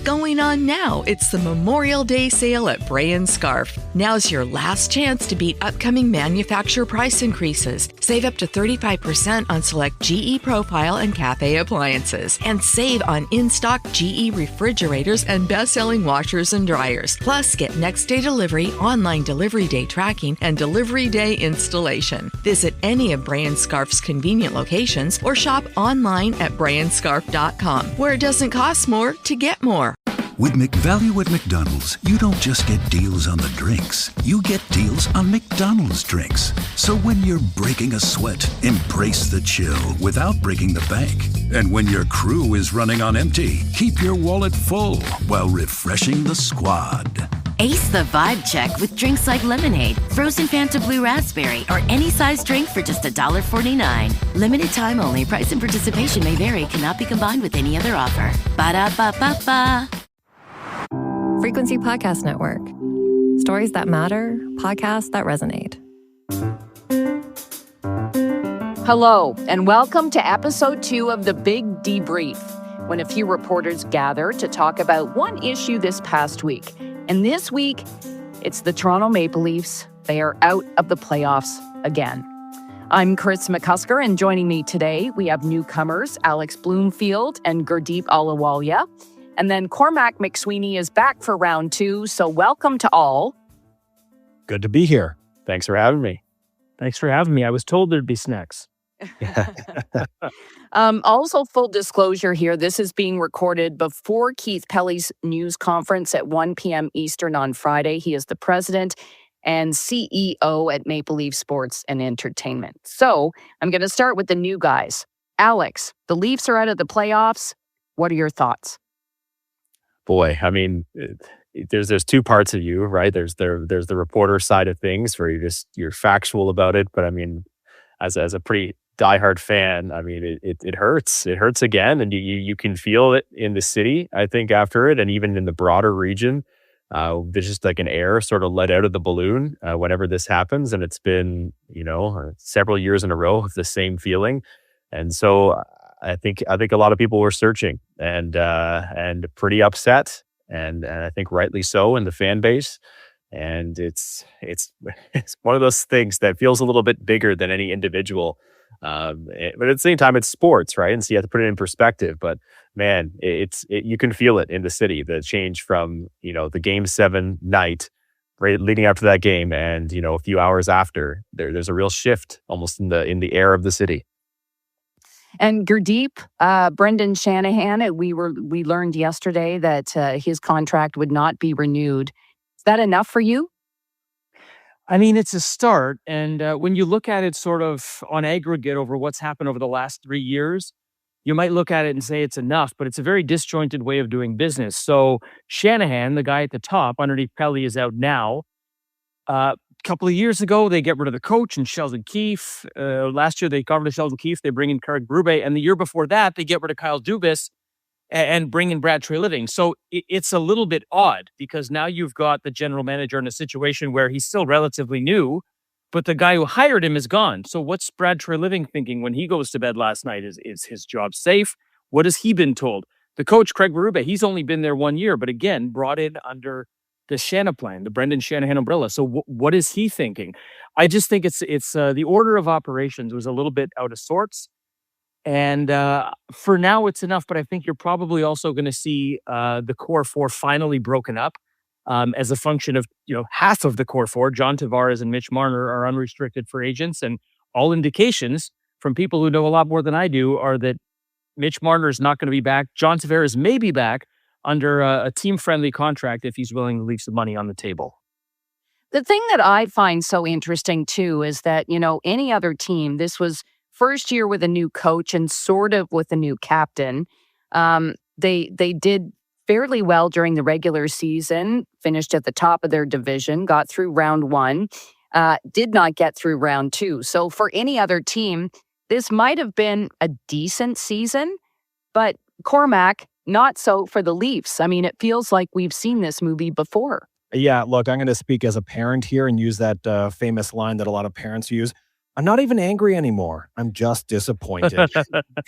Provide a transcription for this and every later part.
going on now. It's the Memorial Day sale at Bray & Scarf. Now's your last chance to beat upcoming manufacturer price increases. Save up to 35% on select GE Profile and Cafe appliances. And save on in-stock GE refrigerators and best-selling washers and dryers. Plus, get next-day delivery, online delivery day tracking, and delivery day installation. Visit any of Bray & Scarf's convenient locations or shop online at brayandscarf.com, where it doesn't cost more to get more. With McValue at McDonald's, you don't just get deals on the drinks. You get deals on McDonald's drinks. So when you're breaking a sweat, embrace the chill without breaking the bank. And when your crew is running on empty, keep your wallet full while refreshing the squad. Ace the vibe check with drinks like lemonade, frozen Fanta Blue Raspberry, or any size drink for just $1.49. Limited time only. Price and participation may vary. Cannot be combined with any other offer. Ba-da-ba-ba-ba. Frequency Podcast Network. Stories that matter, podcasts that resonate. Hello, and welcome to episode 2 of the Big Debrief, when a few reporters gather to talk about one issue this past week. And this week, it's the Toronto Maple Leafs. They are out of the playoffs again. I'm Kris McCusker, and joining me today, we have newcomers Alex Bloomfield and Gurdeep Ahluwalia. And then Cormac Mac Sweeney is back for round 2, so welcome to all. Good to be here. Thanks for having me. Thanks for having me. I was told there'd be snacks. Also, full disclosure here, this is being recorded before Keith Pelly's news conference at 1 p.m. Eastern on Friday. He is the president and CEO at Maple Leaf Sports and Entertainment. So I'm going to start with the new guys. Alex, the Leafs are out of the playoffs. What are your thoughts? Boy, I mean, there's two parts of you, right? There's the reporter side of things where you're factual about it. But I mean, as a pretty diehard fan, I mean, it hurts. It hurts again, and you can feel it in the city, I think, after it, and even in the broader region. There's just like an air sort of let out of the balloon whenever this happens, and it's been several years in a row of the same feeling, and so I think a lot of people were searching and pretty upset, and I think rightly so in the fan base. And it's one of those things that feels a little bit bigger than any individual. But at the same time, it's sports, right? And so you have to put it in perspective. But man, you can feel it in the city, the change from, the Game 7 night right leading up to that game. And, a few hours after, there's a real shift almost in the air of the city. And Gurdeep, Brendan Shanahan, we learned yesterday that his contract would not be renewed. Is that enough for you? I mean, it's a start. And when you look at it sort of on aggregate over what's happened over the last 3 years, you might look at it and say it's enough, but it's a very disjointed way of doing business. So Shanahan, the guy at the top underneath Pelly, is out now. A couple of years ago, they get rid of the coach and Sheldon Keefe. Last year, they got rid of Sheldon Keefe. They bring in Craig Berube. And the year before that, they get rid of Kyle Dubas and bring in Brad Treliving. So it's a little bit odd because now you've got the general manager in a situation where he's still relatively new, but the guy who hired him is gone. So what's Brad Treliving thinking when he goes to bed last night? Is his job safe? What has he been told? The coach, Craig Berube, he's only been there 1 year, but again, brought in under the Shanahan plan, the Brendan Shanahan umbrella. So what is he thinking? I just think it's the order of operations was a little bit out of sorts. And for now, it's enough. But I think you're probably also going to see the core four finally broken up as a function of, half of the core four, John Tavares and Mitch Marner, are unrestricted free agents. And all indications from people who know a lot more than I do are that Mitch Marner is not going to be back. John Tavares may be back under a team-friendly contract if he's willing to leave some money on the table. The thing that I find so interesting, too, is that, any other team, this was first year with a new coach and sort of with a new captain. They did fairly well during the regular season, finished at the top of their division, got through round 1, did not get through round 2. So for any other team, this might have been a decent season, but Cormac, not so for the Leafs. I mean, it feels like we've seen this movie before. Yeah, look, I'm going to speak as a parent here and use that famous line that a lot of parents use. I'm not even angry anymore. I'm just disappointed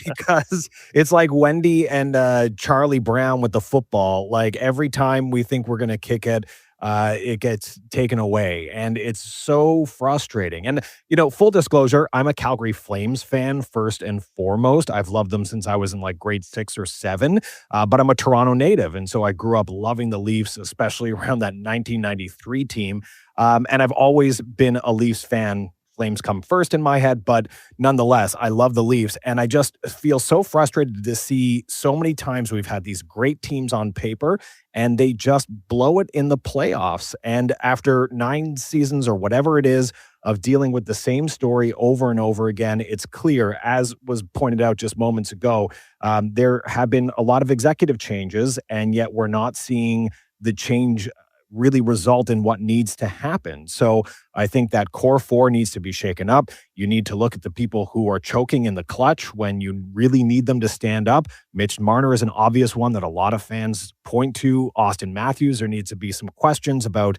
because it's like Wendy and Charlie Brown with the football. Like every time we think we're going to kick it, it gets taken away. And it's so frustrating. And, full disclosure, I'm a Calgary Flames fan first and foremost. I've loved them since I was in like grade 6 or 7, but I'm a Toronto native. And so I grew up loving the Leafs, especially around that 1993 team. And I've always been a Leafs fan. Flames come first in my head, but nonetheless, I love the Leafs. And I just feel so frustrated to see so many times we've had these great teams on paper and they just blow it in the playoffs. And after 9 seasons or whatever it is of dealing with the same story over and over again, it's clear, as was pointed out just moments ago, there have been a lot of executive changes, and yet we're not seeing the change really result in what needs to happen. So I think that core four needs to be shaken up. You need to look at the people who are choking in the clutch when you really need them to stand up. Mitch Marner is an obvious one that a lot of fans point to. Austin Matthews, there needs to be some questions about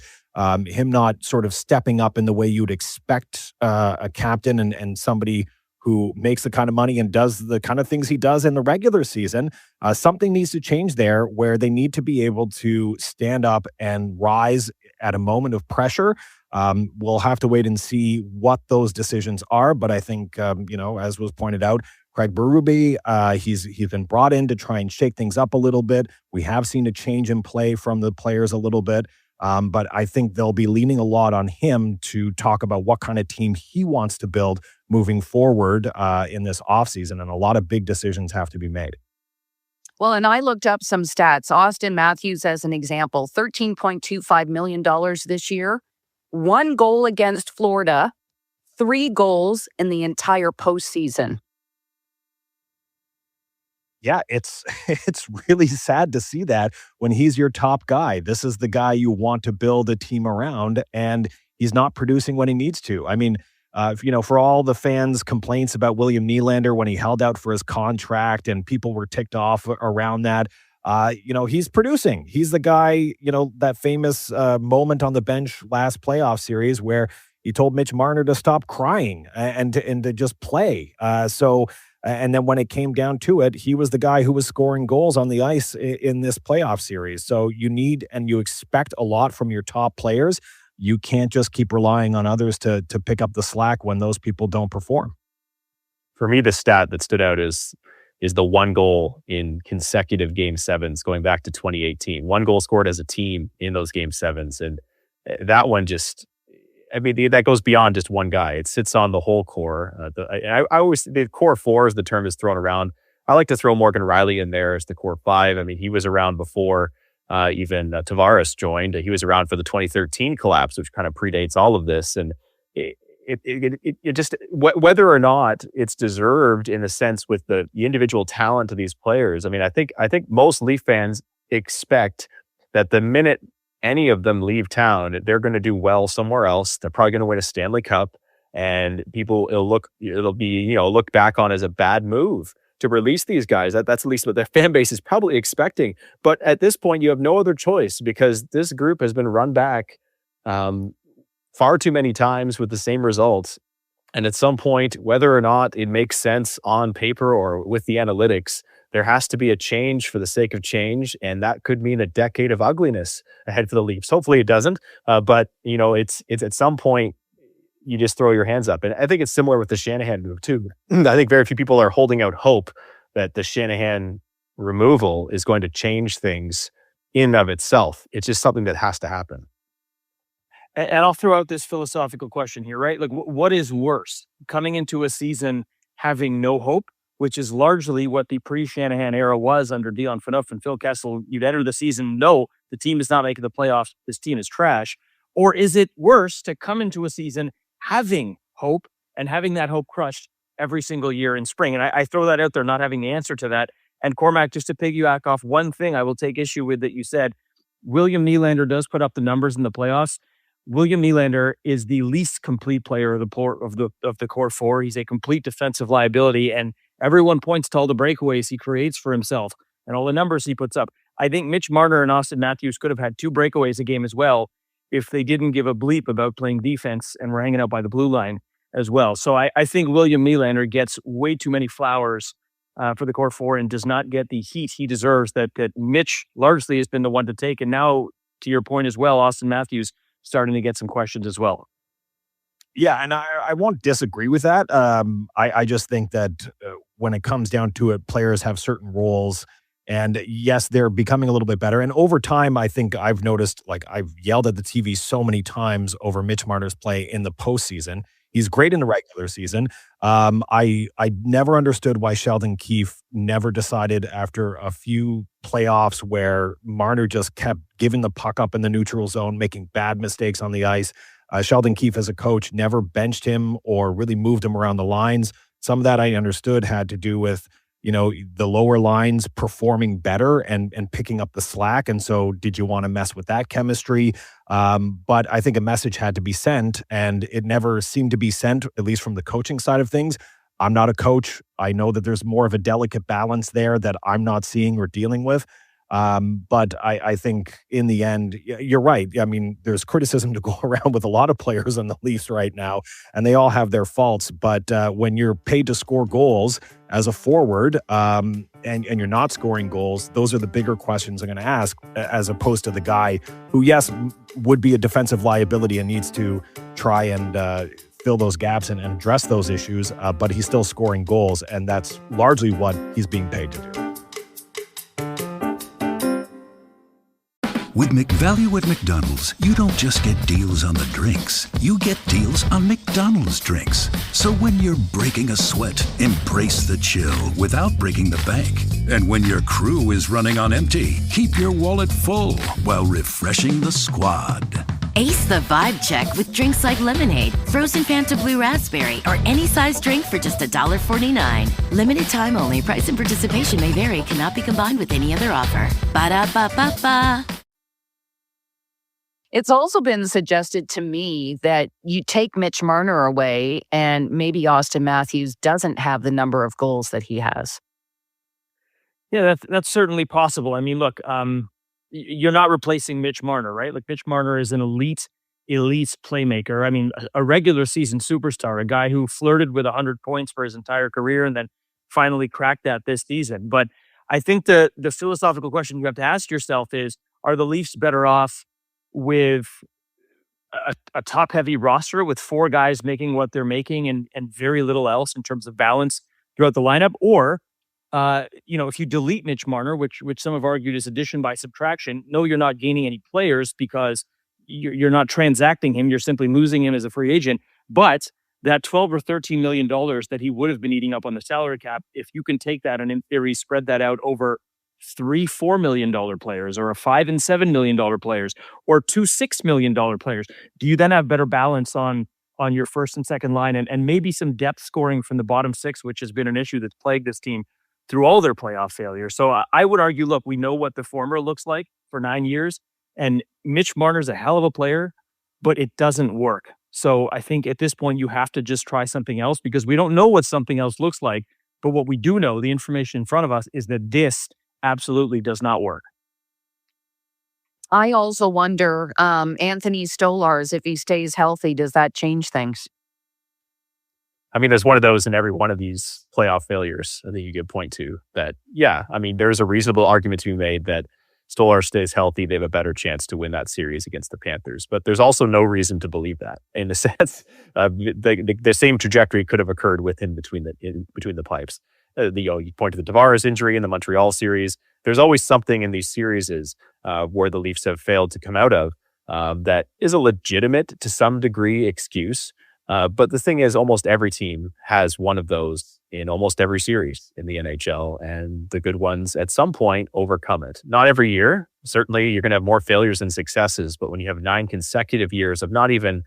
him not sort of stepping up in the way you'd expect a captain and somebody who makes the kind of money and does the kind of things he does in the regular season. Something needs to change there where they need to be able to stand up and rise at a moment of pressure. We'll have to wait and see what those decisions are. But I think, as was pointed out, Craig Berube, he's been brought in to try and shake things up a little bit. We have seen a change in play from the players a little bit. But I think they'll be leaning a lot on him to talk about what kind of team he wants to build moving forward in this offseason. And a lot of big decisions have to be made. Well, and I looked up some stats. Austin Matthews, as an example, $13.25 million this year, 1 goal against Florida, 3 goals in the entire postseason. Yeah, it's really sad to see that when he's your top guy. This is the guy you want to build a team around, and he's not producing when he needs to. I mean, for all the fans' complaints about William Nylander when he held out for his contract and people were ticked off around that, he's producing. He's the guy, that famous moment on the bench last playoff series where he told Mitch Marner to stop crying and to just play. And then when it came down to it, he was the guy who was scoring goals on the ice in this playoff series. So you need and you expect a lot from your top players. You can't just keep relying on others to pick up the slack when those people don't perform. For me, the stat that stood out is the 1 goal in consecutive Game 7s going back to 2018. 1 goal scored as a team in those Game 7s. And that one that goes beyond just one guy. It sits on the whole core. The core 4 is the term is thrown around. I like to throw Morgan Riley in there as the core 5. I mean, he was around before even Tavares joined. He was around for the 2013 collapse, which kind of predates all of this. And it just, whether or not it's deserved in a sense with the individual talent of these players. I mean, I think most Leaf fans expect that the minute any of them leave town, they're going to do well somewhere else. They're probably going to win a Stanley Cup, and it'll be looked back on as a bad move to release these guys. That's at least what their fan base is probably expecting. But at this point, you have no other choice because this group has been run back far too many times with the same results. And at some point, whether or not it makes sense on paper or with the analytics, there has to be a change for the sake of change, and that could mean a decade of ugliness ahead for the Leafs. Hopefully it doesn't, but it's at some point you just throw your hands up. And I think it's similar with the Shanahan move too. I think very few people are holding out hope that the Shanahan removal is going to change things in and of itself. It's just something that has to happen. And I'll throw out this philosophical question here, right? Like, what is worse, coming into a season having no hope, which is largely what the pre-Shanahan era was under Dion Phaneuf and Phil Kessel? You'd enter the season, no, the team is not making the playoffs. This team is trash. Or is it worse to come into a season having hope and having that hope crushed every single year in spring? And I throw that out there, not having the answer to that. And Cormac, just to piggyback off one thing I will take issue with that you said, William Nylander does put up the numbers in the playoffs. William Nylander is the least complete player of the core 4. He's a complete defensive liability, and everyone points to all the breakaways he creates for himself and all the numbers he puts up. I think Mitch Marner and Austin Matthews could have had 2 breakaways a game as well if they didn't give a bleep about playing defense and were hanging out by the blue line. as well. So I think William Nylander gets way too many flowers for the core four and does not get the heat he deserves that Mitch largely has been the one to take. And now, to your point as well, Austin Matthews starting to get some questions as well. Yeah, and I won't disagree with that. I just think that when it comes down to it, players have certain roles. And yes, they're becoming a little bit better. And over time, I think I've noticed, like, I've yelled at the TV so many times over Mitch Marner's play in the postseason. He's great in the regular season. I never understood why Sheldon Keefe never decided after a few playoffs where Marner just kept giving the puck up in the neutral zone, making bad mistakes on the ice. Sheldon Keefe as a coach never benched him or really moved him around the lines. Some of that I understood had to do with, the lower lines performing better and picking up the slack. And so did you want to mess with that chemistry? But I think a message had to be sent, and it never seemed to be sent, at least from the coaching side of things. I'm not a coach. I know that there's more of a delicate balance there that I'm not seeing or dealing with. But I think in the end, you're right. I mean, there's criticism to go around with a lot of players on the Leafs right now, and they all have their faults. But when you're paid to score goals as a forward, and you're not scoring goals, those are the bigger questions I'm going to ask, as opposed to the guy who, yes, would be a defensive liability and needs to try and fill those gaps and address those issues, but he's still scoring goals, and that's largely what he's being paid to do. With McValue at McDonald's, you don't just get deals on the drinks. You get deals on McDonald's drinks. So when you're breaking a sweat, embrace the chill without breaking the bank. And when your crew is running on empty, keep your wallet full while refreshing the squad. Ace the vibe check with drinks like lemonade, frozen Fanta Blue Raspberry, or any size drink for just $1.49. Limited time only. Price and participation may vary. Cannot be combined with any other offer. Ba-da-ba-ba-ba. It's also been suggested to me that you take Mitch Marner away and maybe Austin Matthews doesn't have the number of goals that he has. Yeah, that's certainly possible. I mean, look, you're not replacing Mitch Marner, right? Like, Mitch Marner is an elite playmaker. I mean, a regular season superstar, a guy who flirted with 100 points for his entire career and then finally cracked that this season. But I think the philosophical question you have to ask yourself is, are the Leafs better off with a top-heavy roster with four guys making what they're making and very little else in terms of balance throughout the lineup? Or, if you delete Mitch Marner, which some have argued is addition by subtraction, no, you're not gaining any players because you're not transacting him. You're simply losing him as a free agent. But that $12 or $13 million that he would have been eating up on the salary cap, if you can take that and in theory spread that out over $3-4 million players, or a $5 and $7 million players, or two $6 million players, do you then have better balance on your first and second line and maybe some depth scoring from the bottom six, which has been an issue that's plagued this team through all their playoff failures? So I would argue, look, we know what the former looks like for 9 years, and Mitch Marner's a hell of a player, but it doesn't work. So I think at this point you have to just try something else, because we don't know what something else looks like. But what we do know, the information in front of us, is that this absolutely does not work. I also wonder, Anthony Stolarz, if he stays healthy, does that change things? I mean, there's one of those in every one of these playoff failures I think you could point to that, yeah, I mean, there's a reasonable argument to be made that Stolarz stays healthy, they have a better chance to win that series against the Panthers. But there's also no reason to believe that. In a sense, the same trajectory could have occurred with him between the pipes. You point to the Tavares injury in the Montreal series. There's always something in these series where the Leafs have failed to come out of that is a legitimate, to some degree, excuse. But the thing is, almost every team has one of those in almost every series in the NHL, and the good ones at some point overcome it. Not every year. Certainly, you're going to have more failures than successes. But when you have 9 consecutive years of not even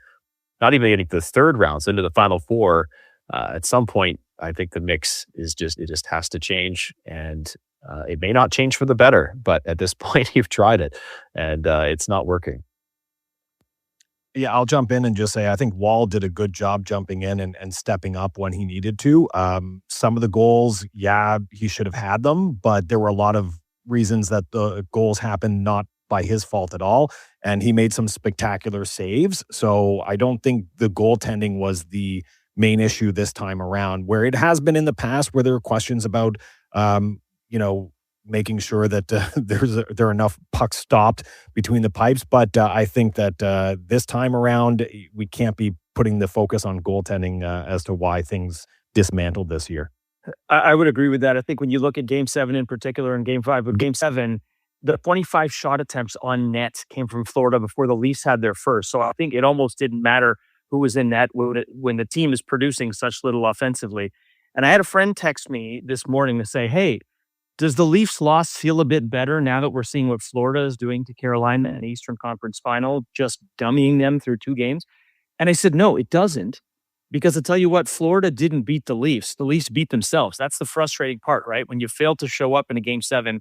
getting to the third rounds into the Final Four, at some point, I think the mix is just has to change, and it may not change for the better. But at this point, you've tried it, and it's not working. Yeah, I'll jump in and just say I think Wall did a good job jumping in and stepping up when he needed to. Some of the goals, yeah, he should have had them, but there were a lot of reasons that the goals happened not by his fault at all, and he made some spectacular saves. So I don't think the goaltending was the main issue this time around, where it has been in the past where there are questions about, making sure that there are enough pucks stopped between the pipes. But I think that this time around, we can't be putting the focus on goaltending as to why things dismantled this year. I would agree with that. I think when you look at Game 7 in particular and Game 5, with Game 7, the 25 shot attempts on net came from Florida before the Leafs had their first. So I think it almost didn't matter who was in net when the team is producing such little offensively. And I had a friend text me this morning to say, hey, does the Leafs loss feel a bit better now that we're seeing what Florida is doing to Carolina in the Eastern Conference Final, just dummying them through 2 games? And I said, no, it doesn't. Because I tell you what, Florida didn't beat the Leafs. The Leafs beat themselves. That's the frustrating part, right? When you fail to show up in a Game 7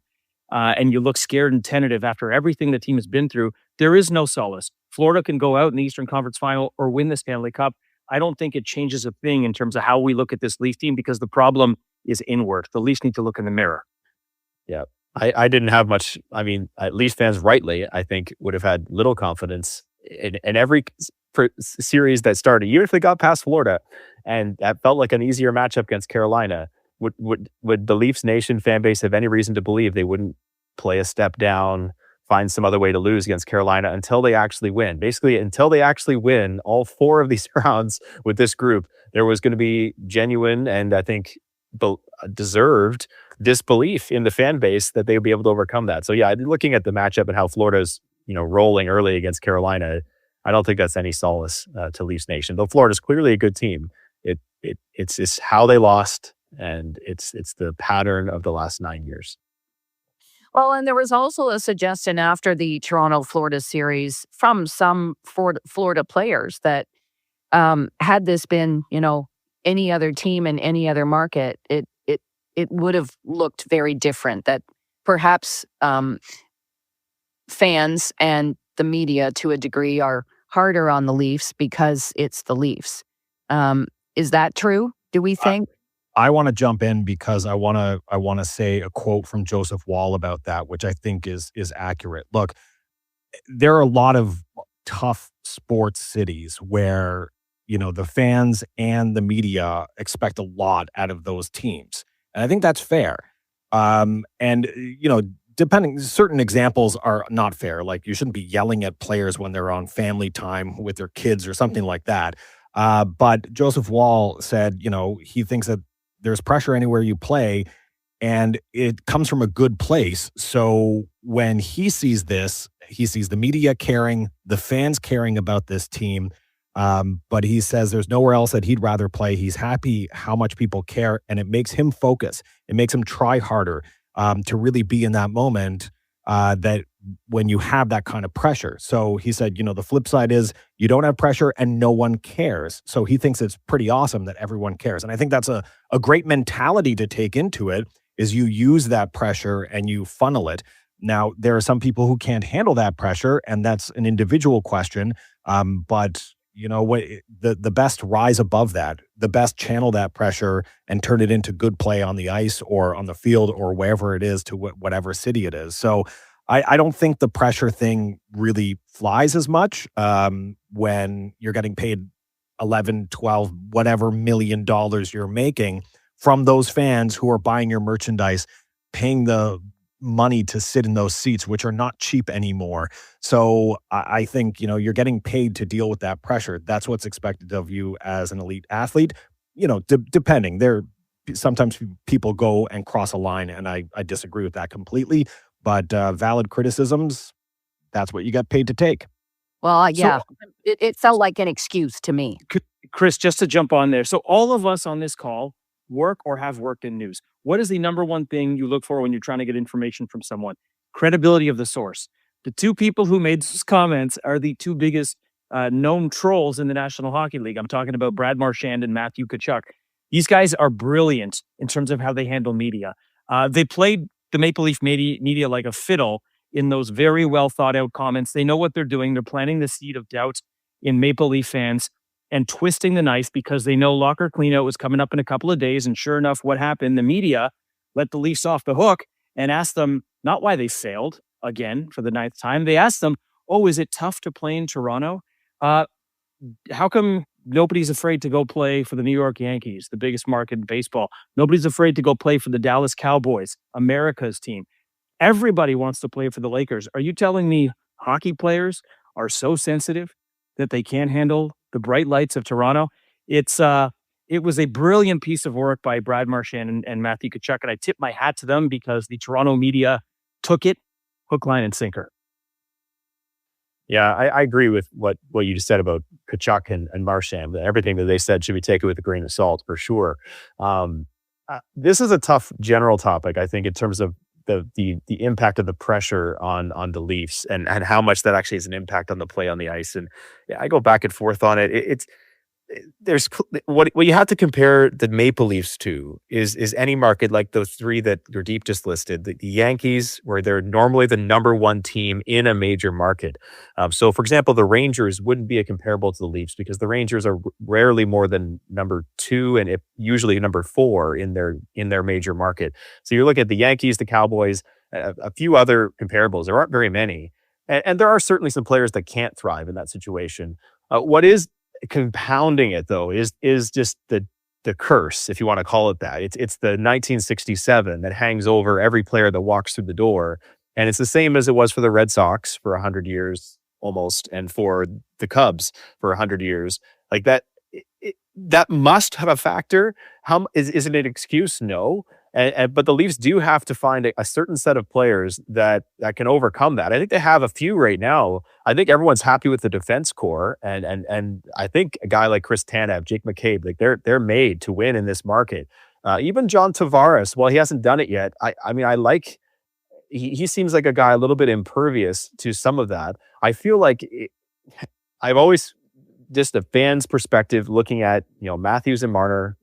and you look scared and tentative after everything the team has been through, there is no solace. Florida can go out in the Eastern Conference Final or win the Stanley Cup. I don't think it changes a thing in terms of how we look at this Leaf team because the problem is inward. The Leafs need to look in the mirror. Yeah. I didn't have much. I mean, Leafs fans rightly, I think, would have had little confidence in every series that started, even if they got past Florida. And that felt like an easier matchup against Carolina. Would the Leafs Nation fan base have any reason to believe they wouldn't play a step down, find some other way to lose against Carolina until they actually win? Basically, until they actually win all 4 of these rounds with this group, there was going to be genuine and I think deserved disbelief in the fan base that they would be able to overcome that. So yeah, looking at the matchup and how Florida's rolling early against Carolina, I don't think that's any solace to Leafs Nation. Though Florida's clearly a good team, it's just how they lost, and it's the pattern of the last 9 years. Well, and there was also a suggestion after the Toronto-Florida series from some Florida players that had this been, any other team in any other market, it would have looked very different. That perhaps fans and the media, to a degree, are harder on the Leafs because it's the Leafs. Is that true? Do we think? I want to jump in because I want to say a quote from Joseph Wall about that, which I think is accurate. Look, there are a lot of tough sports cities where the fans and the media expect a lot out of those teams, and I think that's fair. Depending, certain examples are not fair. Like you shouldn't be yelling at players when they're on family time with their kids or something like that. But Joseph Wall said, he thinks that there's pressure anywhere you play and it comes from a good place. So when he sees this, he sees the media caring, the fans caring about this team. But he says there's nowhere else that he'd rather play. He's happy how much people care, and it makes him focus. It makes him try harder to really be in that moment that when you have that kind of pressure. So he said, the flip side is you don't have pressure and no one cares. So he thinks it's pretty awesome that everyone cares. And I think that's a great mentality to take into it, is you use that pressure and you funnel it. Now, there are some people who can't handle that pressure, and that's an individual question. But the best rise above that, the best channel that pressure and turn it into good play on the ice or on the field or wherever it is to whatever city it is. So I don't think the pressure thing really flies as much when you're getting paid 11, 12, whatever $1 million you're making from those fans who are buying your merchandise, paying the money to sit in those seats, which are not cheap anymore. So I think, you're getting paid to deal with that pressure. That's what's expected of you as an elite athlete. Depending, sometimes people go and cross a line, and I disagree with that completely. But valid criticisms, that's what you get paid to take. Well, yeah, it felt like an excuse to me. Chris, just to jump on there. So all of us on this call work or have worked in news. What is the number one thing you look for when you're trying to get information from someone? Credibility of the source. The 2 people who made those comments are the 2 biggest known trolls in the National Hockey League. I'm talking about Brad Marchand and Matthew Tkachuk. These guys are brilliant in terms of how they handle media. They played the Maple Leaf media like a fiddle in those very well thought out comments. They know what they're doing. They're planting the seed of doubt in Maple Leaf fans and twisting the knife because they know locker cleanout was coming up in a couple of days. And sure enough, what happened? The media let the Leafs off the hook and asked them not why they failed again for the 9th time. They asked them, is it tough to play in Toronto? How come Nobody's afraid to go play for the New York Yankees, the biggest market in baseball. Nobody's afraid to go play for the Dallas Cowboys, America's team. Everybody wants to play for the Lakers. Are you telling me hockey players are so sensitive that they can't handle the bright lights of Toronto? It was a brilliant piece of work by Brad Marchand and Matthew Tkachuk, and I tip my hat to them because the Toronto media took it hook, line, and sinker. Yeah, I agree with what you just said about Tkachuk and Marchand. Everything that they said should be taken with a grain of salt for sure. This is a tough general topic, I think, in terms of the impact of the pressure on the Leafs and how much that actually has an impact on the play on the ice. And yeah, I go back and forth on it. There's what you have to compare the Maple Leafs to is any market like those three that Gurdeep just listed. The Yankees, where they're normally the number one team in a major market. So, for example, the Rangers wouldn't be a comparable to the Leafs because the Rangers are rarely more than number 2 and usually number 4 in their major market. So you look at the Yankees, the Cowboys, a few other comparables. There aren't very many, and there are certainly some players that can't thrive in that situation. What is compounding it though is just the curse, if you want to call it that. It's the 1967 that hangs over every player that walks through the door, and it's the same as it was for the Red Sox for 100 years almost, and for the Cubs for 100 years. Like that, that must have a factor. Is it an excuse? No. But the Leafs do have to find a certain set of players that can overcome that. I think they have a few right now. I think everyone's happy with the defense core, and I think a guy like Chris Tanev, Jake McCabe, like they're made to win in this market. Even John Tavares, while he hasn't done it yet, I mean I like. He seems like a guy a little bit impervious to some of that. I feel like I've always just a fan's perspective looking at Matthews and Marner.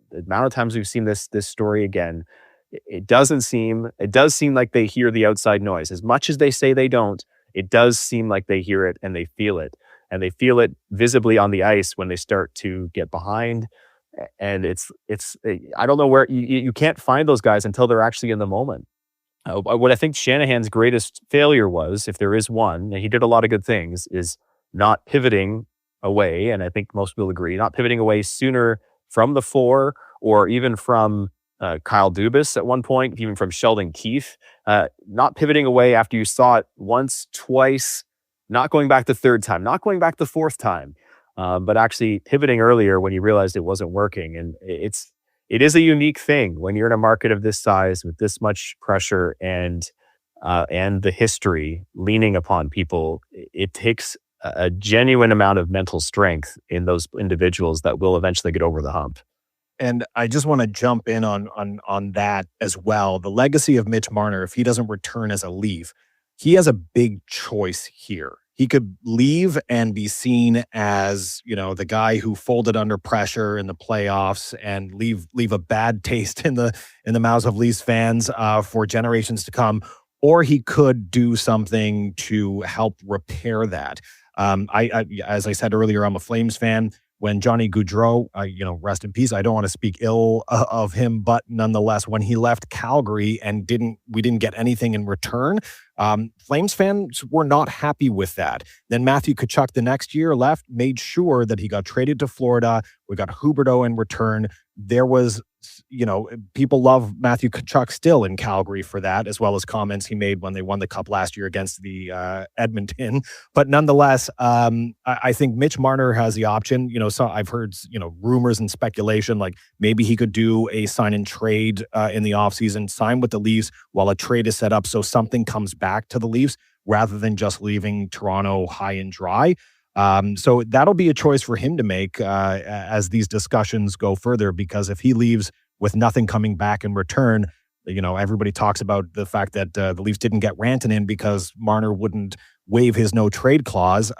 The amount of times we've seen this story again, it does seem like they hear the outside noise. As much as they say they don't, it does seem like they hear it and they feel it. And they feel it visibly on the ice when they start to get behind. And it's I don't know where you can't find those guys until they're actually in the moment. What I think Shanahan's greatest failure was, if there is one, and he did a lot of good things, is not pivoting away. And I think most people agree, not pivoting away sooner from the 4, or even from Kyle Dubas at one point, even from Sheldon Keefe, not pivoting away after you saw it once, twice, not going back the 3rd time, not going back the 4th time, but actually pivoting earlier when you realized it wasn't working. And it is a unique thing when you're in a market of this size with this much pressure and the history leaning upon people. It takes a genuine amount of mental strength in those individuals that will eventually get over the hump. And I just want to jump in on that as well. The legacy of Mitch Marner, if he doesn't return as a Leaf, he has a big choice here. He could leave and be seen as, the guy who folded under pressure in the playoffs and leave a bad taste in the mouths of Leafs fans for generations to come, or he could do something to help repair that. As I said earlier, I'm a Flames fan. When Johnny Gaudreau, rest in peace, I don't want to speak ill of him, but nonetheless, when he left Calgary and we didn't get anything in return, Flames fans were not happy with that. Then Matthew Tkachuk the next year left, made sure that he got traded to Florida. We got Huberdeau in return. There was, people love Matthew Tkachuk still in Calgary for that, as well as comments he made when they won the Cup last year against the Edmonton. But nonetheless, I think Mitch Marner has the option. So I've heard, rumors and speculation, like maybe he could do a sign and trade in the offseason, sign with the Leafs while a trade is set up so something comes back to the Leafs rather than just leaving Toronto high and dry. So that'll be a choice for him to make as these discussions go further, because if he leaves with nothing coming back in return, everybody talks about the fact that the Leafs didn't get Rantanen because Marner wouldn't waive his no trade clause.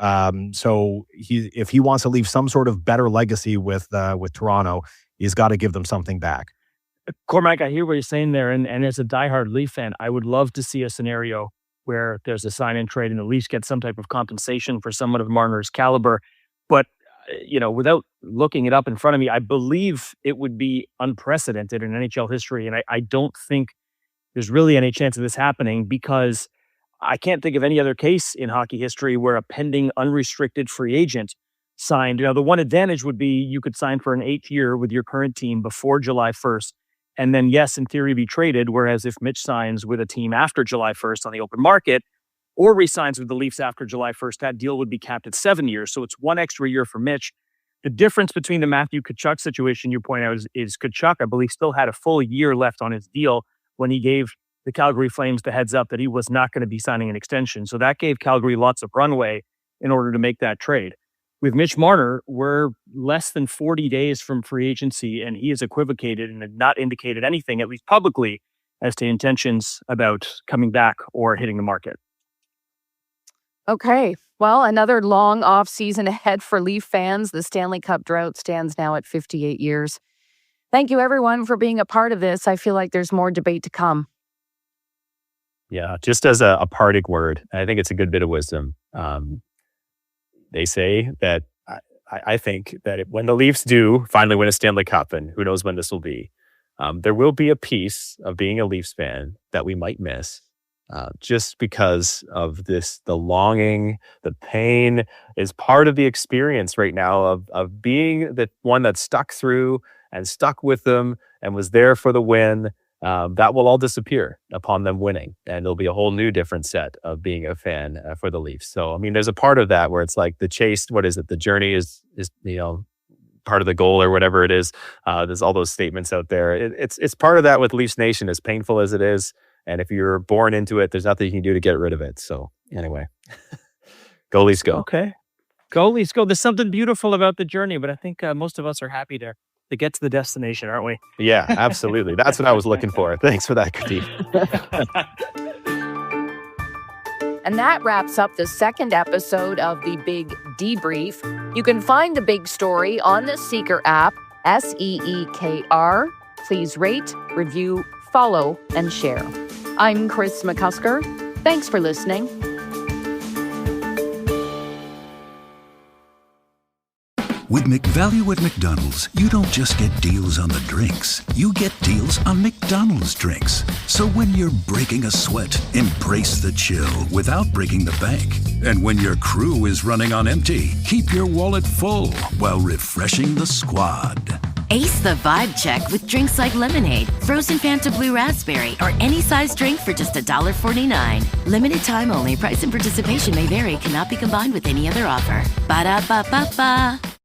So if he wants to leave some sort of better legacy with Toronto, he's got to give them something back. Cormac, I hear what you're saying there. And as a diehard Leaf fan, I would love to see a scenario where there's a sign and trade and the Leafs get some type of compensation for someone of Marner's caliber. But, without looking it up in front of me, I believe it would be unprecedented in NHL history. And I don't think there's really any chance of this happening, because I can't think of any other case in hockey history where a pending unrestricted free agent signed. The one advantage would be you could sign for an 8th year with your current team before July 1st. And then, yes, in theory, be traded. Whereas if Mitch signs with a team after July 1st on the open market or resigns with the Leafs after July 1st, that deal would be capped at 7 years. So it's 1 extra year for Mitch. The difference between the Matthew Tkachuk situation you point out is Tkachuk, I believe, still had a full year left on his deal when he gave the Calgary Flames the heads up that he was not going to be signing an extension. So that gave Calgary lots of runway in order to make that trade. With Mitch Marner, we're less than 40 days from free agency, and he has equivocated and had not indicated anything, at least publicly, as to intentions about coming back or hitting the market. Okay. Well, another long off season ahead for Leaf fans. The Stanley Cup drought stands now at 58 years. Thank you, everyone, for being a part of this. I feel like there's more debate to come. Yeah, just as a parting word, I think it's a good bit of wisdom. They say that I think that when the Leafs do finally win a Stanley Cup, and who knows when this will be, there will be a piece of being a Leafs fan that we might miss. Just because of the longing, the pain is part of the experience right now of being the one that stuck through and stuck with them and was there for the win. That will all disappear upon them winning, and there'll be a whole new different set of being a fan for the Leafs. So, I mean, there's a part of that where it's like the chase. What is it? The journey is part of the goal or whatever it is. There's all those statements out there. It's part of that with Leafs Nation, as painful as it is. And if you're born into it, there's nothing you can do to get rid of it. So anyway, go Leafs go. Okay. Go Leafs go. There's something beautiful about the journey, but I think most of us are happy to get to the destination, aren't we? Yeah, absolutely. That's what I was looking for. Thanks for that, Gurdeep. And that wraps up the second episode of the Big Debrief. You can find the big story on the Seeker app, SEEKR. Please rate, review, follow, and share. I'm Kris McCusker. Thanks for listening. With McValue at McDonald's, you don't just get deals on the drinks. You get deals on McDonald's drinks. So when you're breaking a sweat, embrace the chill without breaking the bank. And when your crew is running on empty, keep your wallet full while refreshing the squad. Ace the vibe check with drinks like lemonade, frozen Fanta Blue Raspberry, or any size drink for just $1.49. Limited time only. Price and participation may vary. Cannot be combined with any other offer. Ba-da-ba-ba-ba.